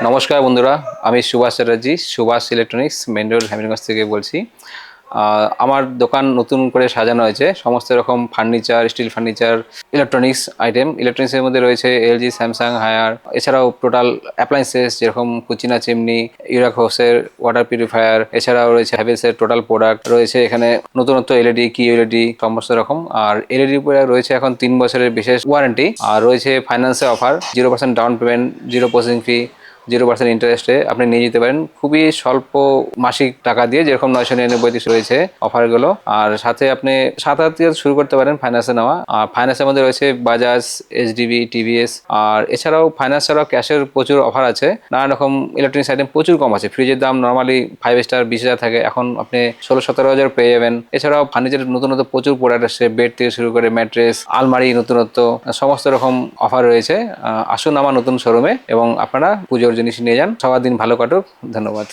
নমস্কার বন্ধুরা, আমি Subhash Chatterjee, Subhash electronics main road Hamirganj থেকে বলছি। আমার দোকান নতুন করে সাজানো হয়েছে। সমস্ত রকম furniture, steel furniture, electronics item. ইলেকট্রনিক্সের মধ্যে রয়েছে এলজি, স্যামসাং, হায়ার। এছাড়াও টোটাল অ্যাপ্লায়েন্সেস যেরকম কুচিনা চিমনি, ইউরাকোসের ওয়াটার পিউরিফায়ার। এছাড়াও রয়েছে হ্যাভেলসের টোটাল প্রোডাক্ট রয়েছে এখানে। নতুনত্ব এলইডি, কি এলইডি সমস্ত রকম। আর এলইডি উপরে রয়েছে এখন 3 বছরের বিশেষ ওয়ারেন্টি। আর রয়েছে ফাইন্যান্সে offer, 0% down payment, 0 processing fee, 0% ইন্টারেস্টে আপনি নিয়ে যেতে পারেন খুবই স্বল্প মাসিক টাকা দিয়ে, যেরকম 999 রয়েছে অফারগুলো। আর সাথে আপনি 7,000 থেকে শুরু করতে পারেন ফাইন্যান্সে নেওয়া। আর ফাইন্যান্সের মধ্যে রয়েছে বাজাজ, এইচডিবি, টিভিএস। আর এছাড়াও ফাইন্যান্স ছাড়াও ক্যাশের প্রচুর অফার আছে। নানা রকম ইলেকট্রনিক্স আইটেম প্রচুর কম আছে। ফ্রিজের দাম নর্মালি 5 স্টার 20,000 থাকে, এখন আপনি 16-17,000 পেয়ে যাবেন। এছাড়াও ফার্নিচারের নতুনত্ব প্রচুর প্রোডাক্ট আসছে, বেড থেকে শুরু করে ম্যাট্রেস, আলমারি, নতুনত্ব সমস্ত রকম অফার রয়েছে। আসুন আমার নতুন শোরুমে এবং আপনারা পুজোর জিনিস নিয়ে যান। সবার দিন ভালো কাটুক। ধন্যবাদ।